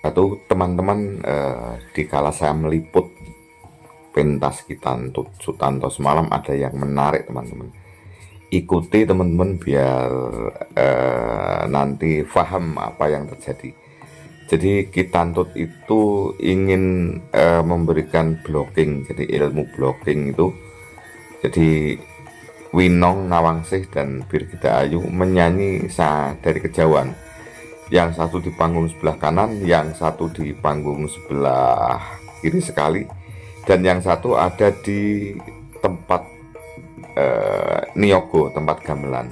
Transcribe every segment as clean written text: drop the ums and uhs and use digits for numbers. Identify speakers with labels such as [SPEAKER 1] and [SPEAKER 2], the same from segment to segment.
[SPEAKER 1] Satu teman-teman, dikala saya meliput pentas Kitantut Sutanto semalam ada yang menarik teman-teman. Ikuti teman-teman biar nanti paham apa yang terjadi. Jadi Kitantut itu ingin memberikan blocking, jadi ilmu blocking itu. Jadi Winong Nawangsih dan Birgita Ayu menyanyi dari kejauhan. Yang satu di panggung sebelah kanan, yang satu di panggung sebelah kiri sekali, dan yang satu ada di tempat Niyogo, tempat gamelan.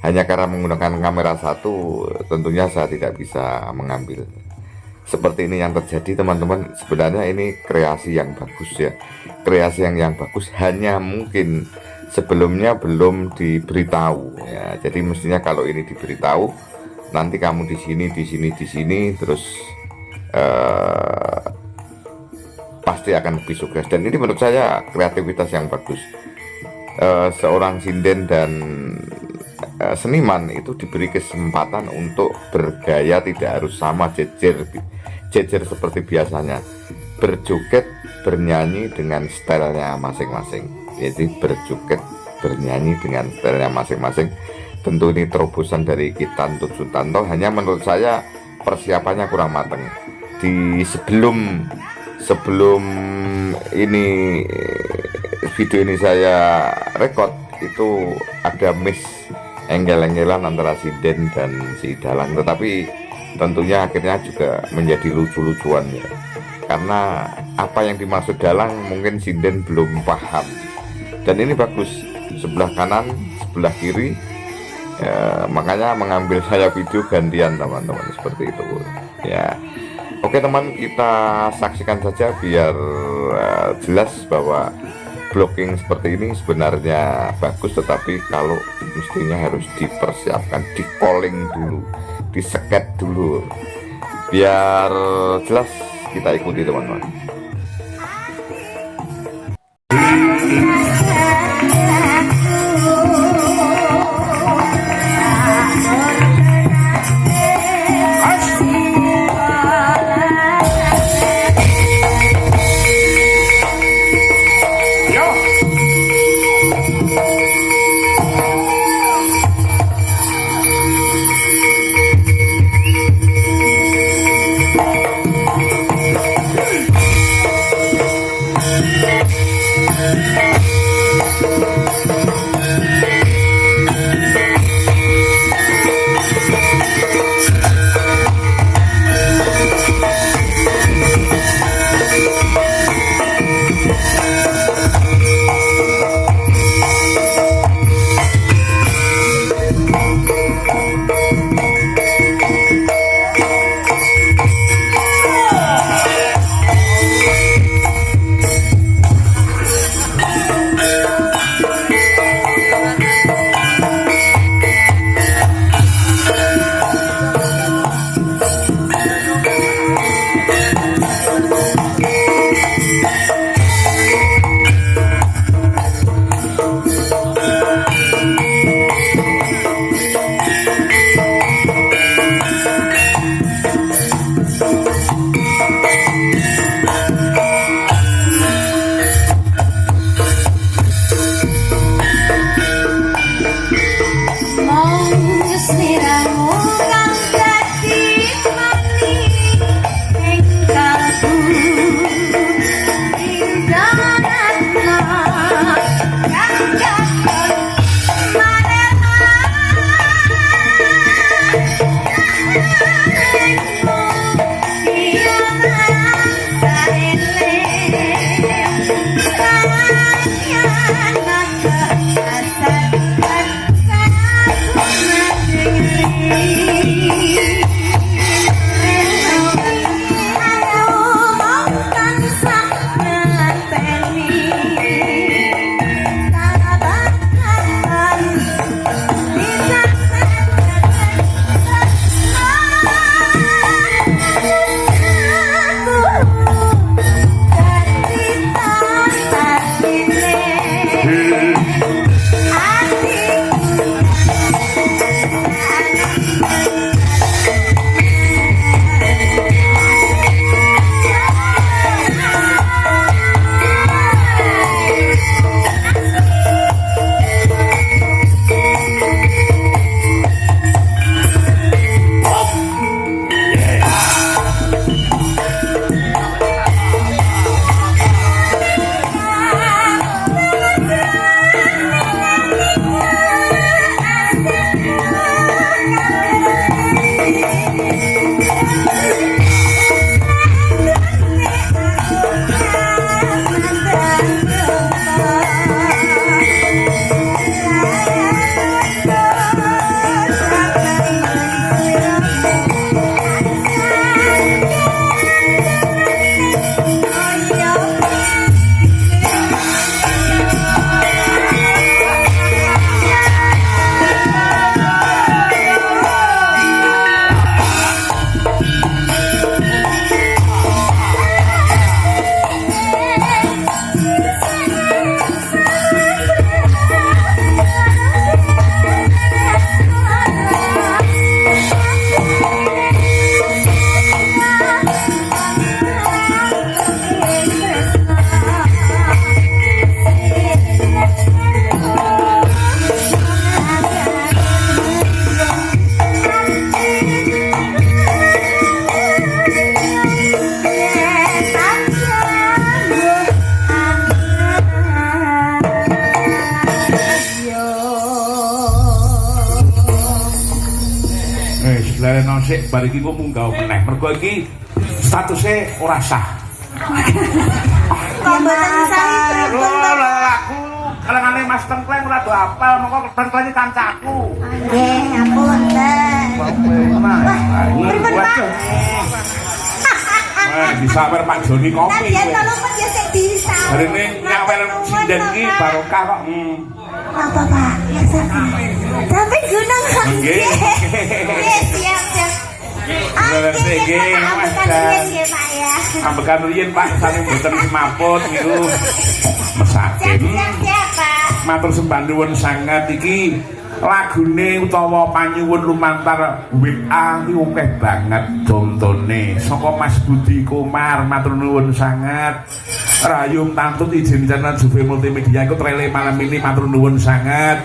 [SPEAKER 1] Hanya karena menggunakan kamera satu, tentunya saya tidak bisa mengambil. Seperti ini yang terjadi teman-teman. Sebenarnya ini kreasi yang bagus ya, kreasi yang bagus, hanya mungkin sebelumnya belum diberitahu ya. Jadi mestinya kalau ini diberitahu, nanti kamu di sini, terus pasti akan lebih sukses. Dan ini menurut saya kreativitas yang bagus. Seorang sinden dan seniman itu diberi kesempatan untuk bergaya, tidak harus sama jejer seperti biasanya. Berjoget, bernyanyi dengan stylenya masing-masing. Jadi berjoget, bernyanyi dengan stylenya masing-masing. Tentu ini terobosan dari Kitantut Sutanto, hanya menurut saya persiapannya kurang matang. Di sebelum ini video ini saya rekod, itu ada miss enggel-enggelan antara sinden dan si Dalang, tetapi tentunya akhirnya juga menjadi lucu-lucuan ya. Karena apa yang dimaksud Dalang mungkin sinden belum paham. Dan ini bagus, sebelah kanan, sebelah kiri. Ya, makanya mengambil saya video gantian teman-teman, seperti itu ya. Oke teman, kita saksikan saja biar jelas bahwa blocking seperti ini sebenarnya bagus, tetapi kalau mestinya harus dipersiapkan, di calling dulu, di sket dulu, biar jelas. Kita ikuti teman-teman.
[SPEAKER 2] Sing Selereno sik bar iki kok munggah meneh. Mergo iki statuse ora sah.
[SPEAKER 3] Kok mboten sah pripun
[SPEAKER 2] Aku kalangane Mas Tengkleng ora do apal, mongko Tengkleng kancaku.
[SPEAKER 3] nggih ampun pripun Pak
[SPEAKER 2] Bisa wer Pak Joni kopi.
[SPEAKER 3] Biyen kalau pun ya sik bisa
[SPEAKER 2] Jarine nyawel sinden iki barokah kok.
[SPEAKER 3] apa Pak ya sampai gunung
[SPEAKER 2] Nggih.
[SPEAKER 3] siap
[SPEAKER 2] Nggih, Mas.
[SPEAKER 3] Pak ya
[SPEAKER 2] Ambekan riyen Pak sane mboten maput niku mesakin.
[SPEAKER 3] siap Pak
[SPEAKER 2] Matur sembah nuwun sanget iki lagune utawa panyuwun lumantar WA iki akeh banget contone saka Mas Budi Komar matur nuwun sanget. Rayung Tantut izin channel Juve Multimedia iku trele malam ini matur nuwun sanget.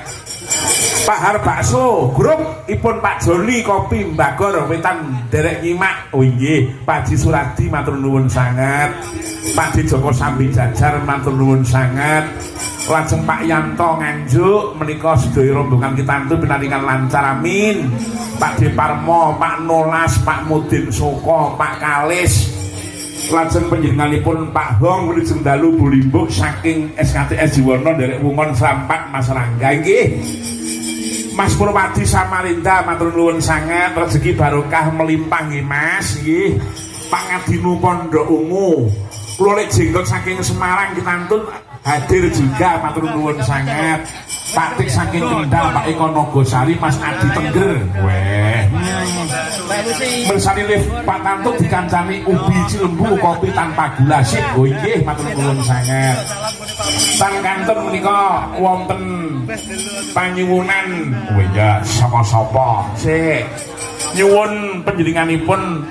[SPEAKER 2] Pak Har Bakso grup ipun Pak Joni Kopi Mbagor wetan derek nyimak. Oh nggih, Pak Ji Suradi matur nuwun sanget. Pak Di Joko Sambi Jajar matur nuwun sanget. Lajeng Pak Yanto Nganjuk menika sedaya rombongan kita itu pinaringan lancar amin. Pak De Parmo, Pak Nolas, Pak Mudin Soko, Pak Kalis. Lajeng panjenenganipun Pak Hong wilujeng dalu bulimbuk saking SKTS Jiwono derek Wungon Sampak Mas Rangga nggih. Mas Purwadi Samarinda matur nuwun sanget, rezeki barokah melimpah nggih Mas nggih. Pak Ngadinu Pondok Ungu. Kula lek jenggot saking Semarang kitantun hadir juga matur nuwun sanget. Pak Tik saking Kendal, Pak Eko Nogosari, Mas Adi Tengger. Weh. Bersani lift Pak Tantuk dikancani ubi cilembu kopi tanpa gula sip. Oh nggih matur nuwun sanget. Tang kantor menika wonten panyuwunan. Oh iya sapa-sapa. Sik. Nyuwun panjenenganipun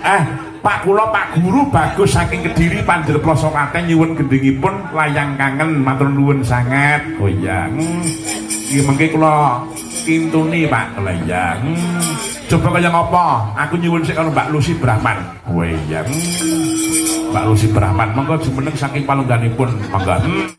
[SPEAKER 2] Pak kula Pak Guru bagus saking Kediri Panjerploso Klaten nyuwun gendhingipun layang kangen matur nuwun sanget. Oh iya. Iki mengke kula kintuni Pak layang. Coba kaya ngapa? Aku nyuwun sik karo Mbak Lucy Brahman. Oh iya. Mbak Lucy Brahman monggo jumeneng saking palungganipun. Monggo.